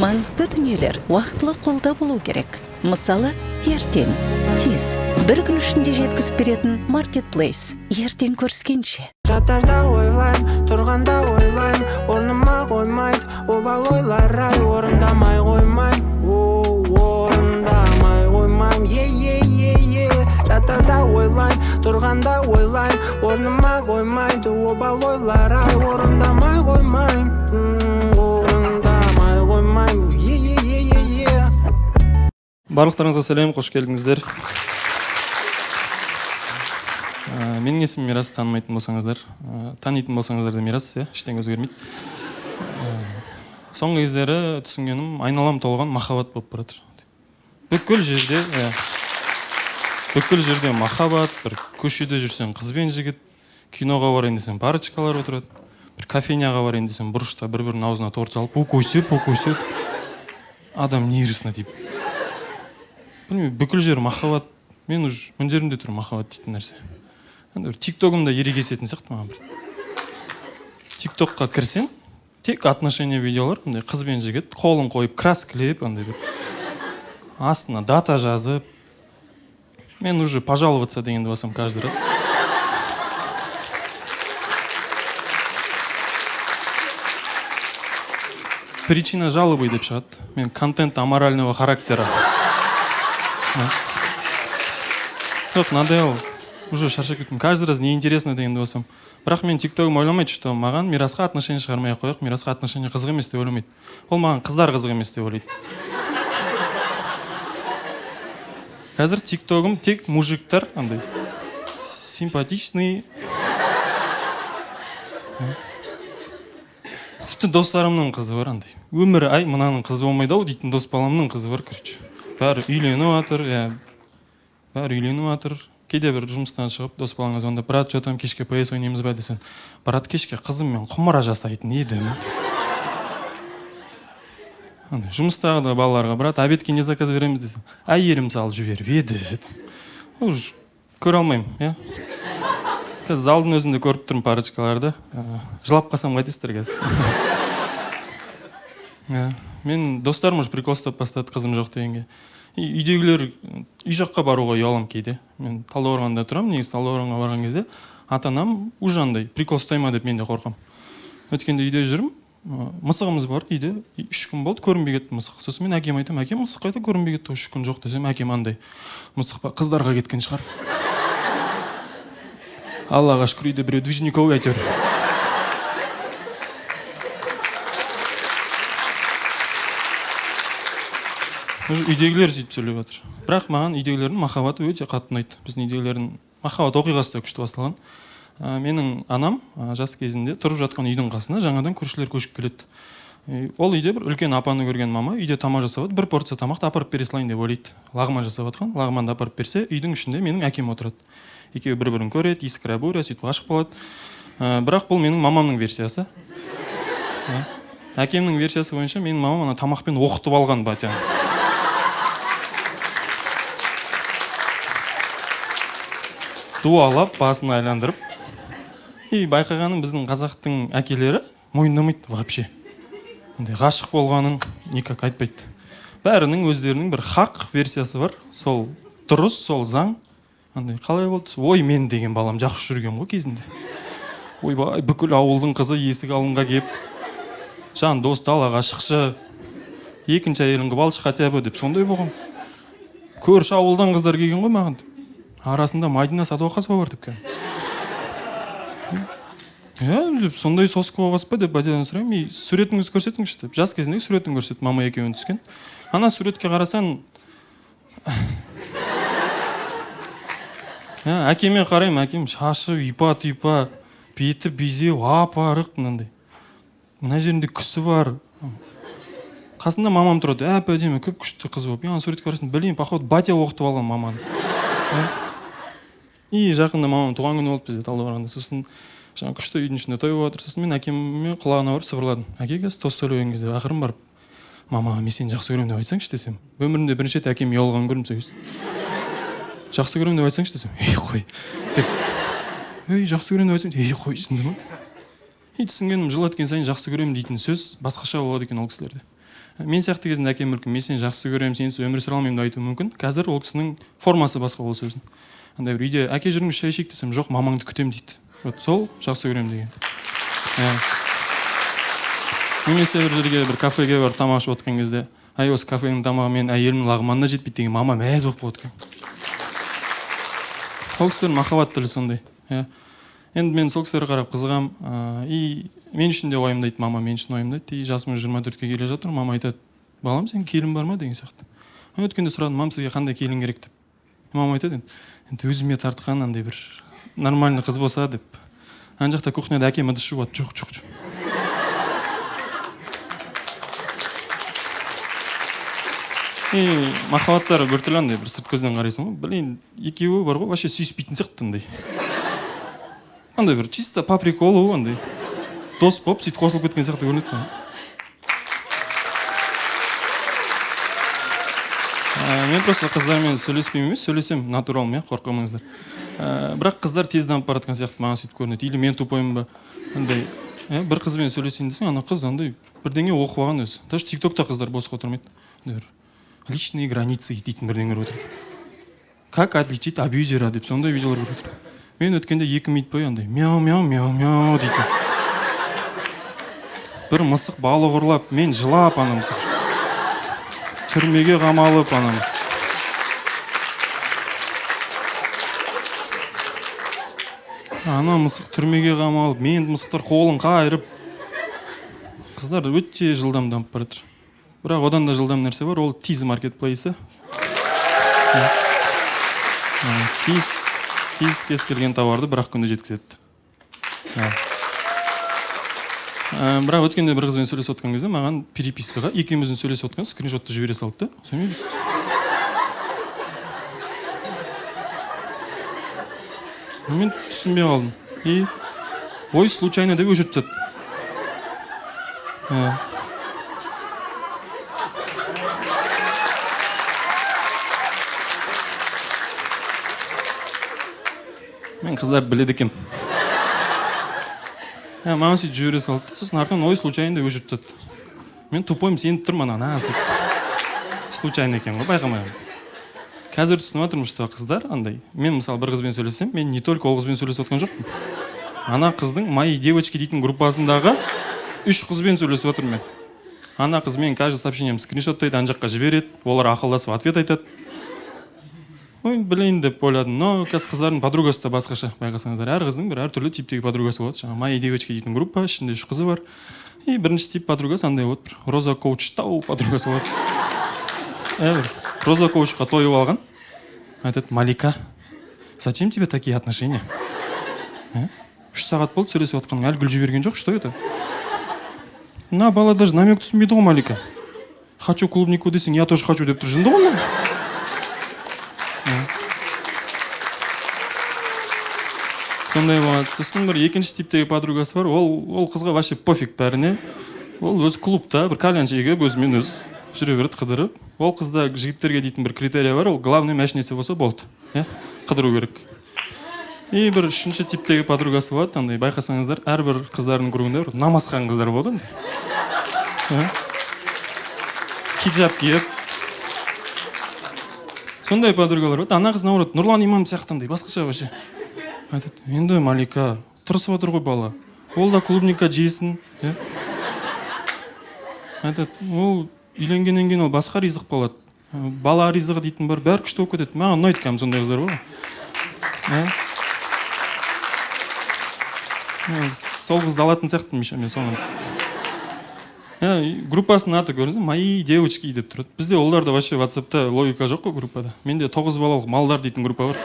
Маңызды дүниелер уақытлы қолда болу керек. Мысалы, ертең, тез, бір күн ішінде жеткізіп беретін маркетплейс. Ертең көріскенше. Жатарда ойлайм, тұрғанда ойлайм, орныма қоймайды, обал ойлар ай, орындамай қоймайм, орындамай қоймайм, Жатарда ойлайм, тұрғанда ойлайм, орныма қоймайды, обал ойлар ай, орындамай қоймайм, орындамай қоймайм, Барлықтарыңызға сәлем, қош келдіңіздер. Менің есімім Мирас, танымайтын болсаңыздар. Танитын болсаңыздар да Мирас, ештеңе өзгермейді. Соңғы кездері түсінгенім, айналам толған махаббат болып баратыр. Бүкіл жерде махаббат, бір көшеде жүрсең қыз бен жігіт, киноға барайын десең парочкалар отырады, бір кофейняға барайын десең бұрышта бір-бірінің аузына торт салып, өкөсеп, адам нервісіне тиіп. Білмеймін, бүкіл жер махаббат. Мен уже мына жерімде тұр махаббат дейтін нәрсе. Тиктогымда ерегесетін сияқты маған бір. Тиктокқа кірсең, тек отношения видеолар, қыз бен жігіт, қолын қойып, краскілеп, астына дата жазып. Мен уже пожаловаться дегенді басам каждый раз. Причина жалобы деп шығады. Мен контент аморального характера. Жоқ, надоел. Уже шаршап кеттім. Каждый раз неинтересно дегенді басам. Бірақ мен тиктогым ойламайды, что маған Мирасқа отношения шығармай қояйық, Мирасқа отношения қызық емес деп ойламайды. Ол маған қыздар қызық емес деп ойлайды. Қазір тиктогым тек мужиктар, андай симпатичный. Тіпті достарымның қызы бар, андай. Өмірі, ай, мынаның қызы болмайды ау дейтін дос баламның қызы бар, короче. Бәрі үйлену атыр, Кейде бір жұмыстан шығып, дос балаңа звондап, брат, что там кешке ПС ойнаймыз ба десең, брат, кешке қызыммен құмыра жасайтын едім. Жұмыстағы да балаларға, брат, обедке не заказ береміз десең, әйелім салып жіберіп еді. Көре алмаймын, Қазір залдың өзінде көріп тұрмын парочкаларды. Жылап қалсам қайтесіздер қазір. Мен достарым уже прикол ұстап бастады қызым жоқ дегенге. Үйдегілер үй жаққа баруға ұялам кейде. Мен Талдықорғанда тұрамын, негізі Талдықорғанға барған кезде ата-анам уже андай прикол ұстай ма деп мен де қорқам. Өткенде үйде жүрмін, мысығымыз бар үйде, 3 күн болды, көрінбей кетті мысық. Сосын мен әкем айтам, әкем мысық қайда көрінбей кетті, 3 күн жоқ десем, әкем андай мысық па қыздарға кеткен шығар. Аллаға шүкір, үйде біреу движниковый әйтеуір. Үйдегілер сөйтіп сөйлеп жатыр. Бірақ маған үйдегілердің махаббаты өте қатты ұнайды. Біздің үйдегілердің махаббат оқиғасы да күшті басталған. Менің анам жас кезінде тұрып жатқан үйдің қасына жаңадан көршілер көшіп келеді. Ол үйде бір үлкен апаны көрген мама үйде тамақ жасап отыр, бір порция тамақты апарып бере салайын деп ойлайды. Лағман жасап отқан, лағманды апарып берсе, үйдің ішінде менің әкем отырады. Екеуі бір-бірін көреді, искра буря, сөйтіп ғашық болады. Бірақ бұл менің мамамның версиясы. Әкемнің версиясы бойынша менің мамам ана тамақпен оқытып алған батя. Дуалап, басын айландырып. Байқағаным біздің қазақтың әкелері мойындамайды вообще. Ғашық болғанын никак айтпайды. Бәрінің өздерінің бір хақ версиясы бар. Сол дұрыс, сол заң. Қалай болды? Ой, мен деген балам жақсы жүрген ғой кезінде. Ойбай, бүкіл ауылдың қызы есік алдыңға кеп, жан дос далаға шықшы, екінші әйелін қып алшы хотя бы деп сондай болған. Көрші ауылдан қыздар келген ғой маған. Арасында Мадина Садуақасова бар деп сондай соска болғасы па деп бәдеден сұраймын. Суретіңізді көрсетіңізші деп. Жас кезіндегі суретін көрсет, мама екеуін түскен. Ана суретке қарасаң, әкеме қараймын, әкем шашы ұйпа-тұйпа, беті безеу, ап-арық, мынандай. Мына жерінде күсі бар. Қасында мамам тұрады, әп-әдемі, көп күшті қыз болып. Ана суретке қарасаң, білейін, походу, батя оқытып алған маманы. Жақында мамам туған күні болды бізде Талдықорғанда. Сосын жаңа күшті үйдің ішінде той болып жатыр. Сосын мен әкеме құлағына барып сыбырладым. Әке, қазір тост сөйлеген кезде ақырын барып, мама, мен сені жақсы көремін деп айтсаңшы десем. Өмірімде бірінші рет әкем ұялғанын көрдім сөйіз. Жақсы көремін деп айтсаңшы десем. Қой. Жақсы көремін деп айтсаңшы. Қой, шынды ма? Түсінгенім, жыл өткен сайын жақсы көремін дейтін сөз басқаша болады екен ол кісілерде. мен сияқты кезінде әкем мүмкін мен сені жақсы көремін, сенсіз өмір сүре алмаймын деп айтуы мүмкін. Қазір ол кісінің формасы басқа ол сөздің. Андай бір үйде әке жүріңіз шай ішейік десем, жоқ, мамаңды күтемін дейді. Вот сол жақсы көремін деген. Немесе бір жерге бір кафеге барып тамақ ішіп отқан кезде, ай осы кафенің тамағы мен әйелімнің лағманына жетпейді деген мама мәз болып қалады екен. Ол кісілердің махаббат тілі сондай. Енді мен сол кісілерге қарап қызығам. И мен үшін де уайымдайды, мама мен үшін уайымдайды. И жасым 24-ке келе жатыр, мама айтады, балам сен келін бар ма деген сияқты. Мен өткенде сұрадым, мам сізге қандай келін керек деп. Мама айтады, енді өзіме тартқан андай бір нормальный қыз болса деп. Ана жақта кухняда әкем ыдыс жуады, жоқ. И махаббаттары біртүрлі андай бір сырт көзден қарайсың ғой, блин, екеуі бар ғой, вообще сүйіспейтін сияқты андай. Андай бір чисто по приколу андай. Дос болып сөйтіп қосылып кеткен сияқты көрінеді ме? Мен просто қыздармен сөйлеспеймін емес, сөйлесем натуралым, қорқамаңыздар. Бірақ қыздар тез дамып бара жатқан сияқты маған сөйтіп көрінеді. Или мен тупоймын ба? Андай, бір қызбен сөйлесейін десең, ана қыз андай бірдеңе оқып алған өзі. Даже TikTokта қыздар бос отырмайды. Личные границы дейтін бірдеңе көріп отырады. Как отличить абьюзера деп сондай видеолар көріп отырады. Мен өткенде 2 минут бойы андай мяу дейтін. Бір мысық балық ұрлап, мен жылап ана мысық. Түрмеге қамалып ана мысық. Ана мысық түрмеге қамалып, мен мысықтар қолын қайырып. Қыздар өте жылдам дамып бара жатыр. Бірақ одан да жылдам нәрсе бар, ол Тиз маркетплейсі. Тиз кез келген тауарды бір-ақ күнде жеткізеді. Бірақ өткенде бір қызбен сөйлесіп отқан кезде маған перепискаға екеуміздің сөйлесіп отқан скриншотты жібере салды да. Мен түсінбей қалдым. И ой, случайно деп өшіріп тастады. Мен қыздар біледі екем. Маған сөйтіп жібере салды, сосын артынан ой случайно деп өшіріп тастады. Мен тупойым, сеніп тұрмын ана случайно екен ғой, байқамаймын. Қазір түсініп отырмын, что қыздар андай. Мен мысалы бір қызбен сөйлесем, мен не только ол қызбен сөйлесіп отқан жоқпын. Ана қыздың мои девочки дейтін группасындағы 3 қызбен сөйлесіп отырмын мен. Ана қыз мен каждый сообщением скриншоттайды, ана жаққа жібереді, олар ақылдасып ответ айтады. Ой, блин деп ойладым, но қазір қыздардың подругасы да басқаша, байқасаңыздар. Әр қыздың бір әртүрлі типтегі подругасы болады. Жаңа мои девочки дейтін группа, ішінде 3 қызы бар. И бірінші тип подругасы андай болады, бір Роза коуч тау подругасы болады. Роза коучқа тойып алған. Айтады, Малика, зачем тебе такие отношения? 3 сағат болды сөйлесіп отқаның, әлі гүл жіберген жоқ, что это? На бала даже намек түсінбейді ғой, Малика. Хочу клубнику десең, я тоже хочу деп тұр, жынды ғой мен. Сондай болады. Сосын бір екінші типтегі подругасы бар, ол қызға вообще пофиг бәріне. Ол өз клубта бір кальян шегіп, өзімен өз жүре береді қыдырып. Ол қызда жігіттерге дейтін бір критерия бар, ол главный мәшінесі болса болды. Қыдыру керек. И бір үшінші типтегі подругасы болады, андай байқасаңыздар, әрбір қыздардың кругында намаз қылған қыздар болады. Хиджаб киіп. Сондай подругалар болады. Ана қыз наоборот Нұрлан имам сияқтандай, басқаша вообще. Айтады, енді Малика, тұрысып отыр ғой бала. Ол да клубника жейсін. Айтады, ол үйленгеннен кейін ол басқа ризық болады. Бала ризығы дейтін бар, бәрі күшті болып кетеді. Маған ұнайды кәдімгі сондай қыздар ғой. Сол қызды алатын сияқтымын мен соңын. Группасының аты көрдіңіз, мои девочки деп тұрады. Бізде оларда вообще WhatsApp'та логика жоқ қой группада. Менде 9 балалық малдар дейтін группа бар.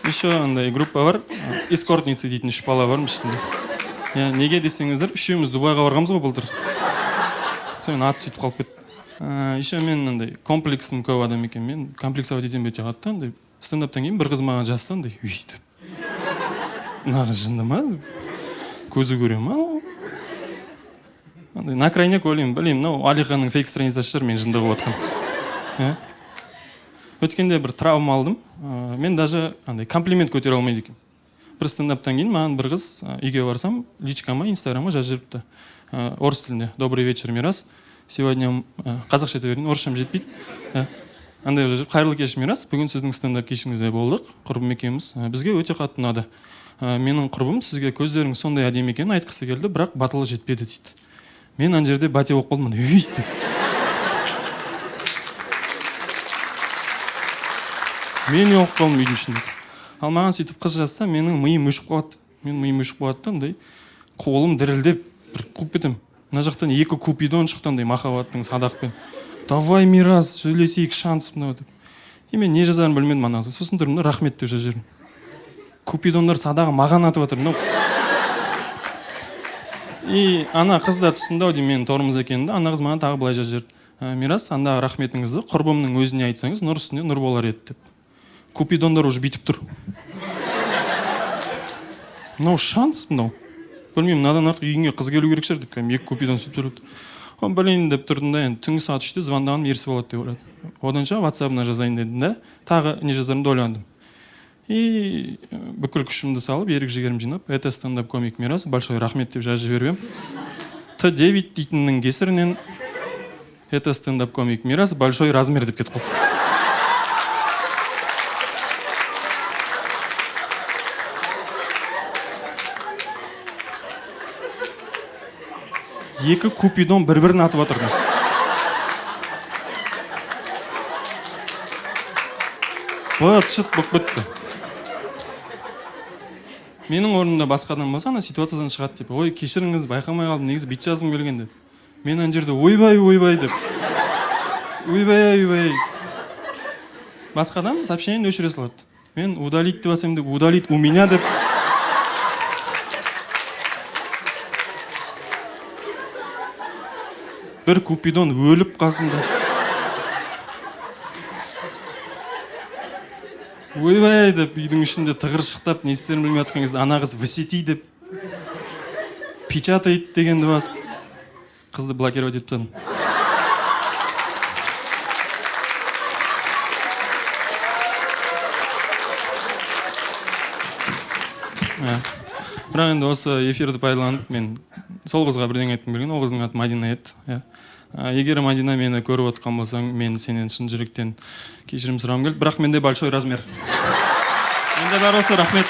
Еще андай группа бар, эскортницы дейтін 3 бала бар ішінде. Неге десеңіздер, үшеуміз Дубайға барғанбыз ғой былтыр. Сомен аты сөйтіп қалып кетті. Еще мен андай комплексім көп адам екен. Мен комплексовать етем өте қатты, андай стендаптан кейін бір қыз маған жазса, андай өйтіп. Нағы жынды ма? Көзі көре ма? Андай на крайняк ойлаймын, білеймін, Алиханың фейк страницасы шығар, мен жынды болып отқан. Өткенде бір травма алдым. Мен даже андай комплимент көтере алмайды екен. Бір стендаптан кейін маған бір қыз үйге барсам, личкама, инстаграмға жазып жіберіпті. орыс тілінде. Добрый вечер, Мирас. Сегодня қазақша айта берейін, орысшам жетпейді. Андай жазып, қайырлы кеш, Мирас. Бүгін сіздің стендап кешіңізде болдық. Құрбым екеуміз. Бізге өте қатты ұнады. Менің құрбым сізге көздеріңіз сондай әдемі екенін айтқысы келді, бірақ батылы жетпеді дейді. Мен ана жерде бате болып қалдым. Өй деп. Мен не болып қалдым үйдің ішінде. Ал маған сөйтіп қыз жазса, менің миым өшіп қалады. Мен миым өшіп қалады, андай қолым дірілдеп бір қуып кетем. Мына жақтан 2 купидон шықты андай махаббаттың садақпен. Давай, Мирас, сөйлесейік, шанс мынау деп. И мен не жазарын білмедім анасы. Сосын тұрмын да рахмет деп жазып жүрмін. Купидондар садағы маған атып жатыр. И ана қыз да түсінді ау деймін менің торымыз екенін де. Ана қыз маған тағы былай жазып жіберді. Мирас, андағы рахметіңізді құрбымның өзіне айтсаңыз, нұр үстіне нұр болар еді деп. Купидондар уже бүйтіп тұр. Мынау шанс мынау. Білмеймін, надан артық үйіңе қыз келу керек шығар деп, 2 купидон сөйтіп жүреді. Білейін деп тұрдым да, енді түнгі сағат 3-те звондағаным ерсі болады деп ойлады. Оданша WhatsApp-ына жазайын дедім да, тағы не жазарымды ойландым. И бүкіл күшімді салып, ерік жігерім жинап, это стендап комик Мирас, большой рахмет деп жазып жіберіп едім. Т9 дейтіннің кесірінен это стендап комик Мирас, большой размер деп кетіп қалды. Екі купидон бір-бірін атып атырды. Бұт-шыт бұп бітті. Менің орнымда басқа адам болса, ана ситуациядан шығады деп. Ой, кешіріңіз, байқамай қалдым, негізі бит жазғым келген деп. Мен ана жерде ойбай деп. Ойбай. Басқа адам сообщениені өшіре салады. Мен удалить деп басайым деп, удалить у меня деп. Бір купидон өліп қасымда. Ойбай деп, үйдің ішінде тығыршықтап, не істерін білмей жатқан кезде, ана қыз высети деп, печатает дегенді басып, қызды блокировать етіп тастадым. Бірақ енді осы эфирді пайдаланып, мен сол қызға бірдеңе айтқым келген, ол қыздың аты Мадина еді. Егер Мадина мені көріп отқан болсаң, мен сенен шын жүректен кешірім сұрағым келді, бірақ менде большой размер. Менде бар осы, рахмет.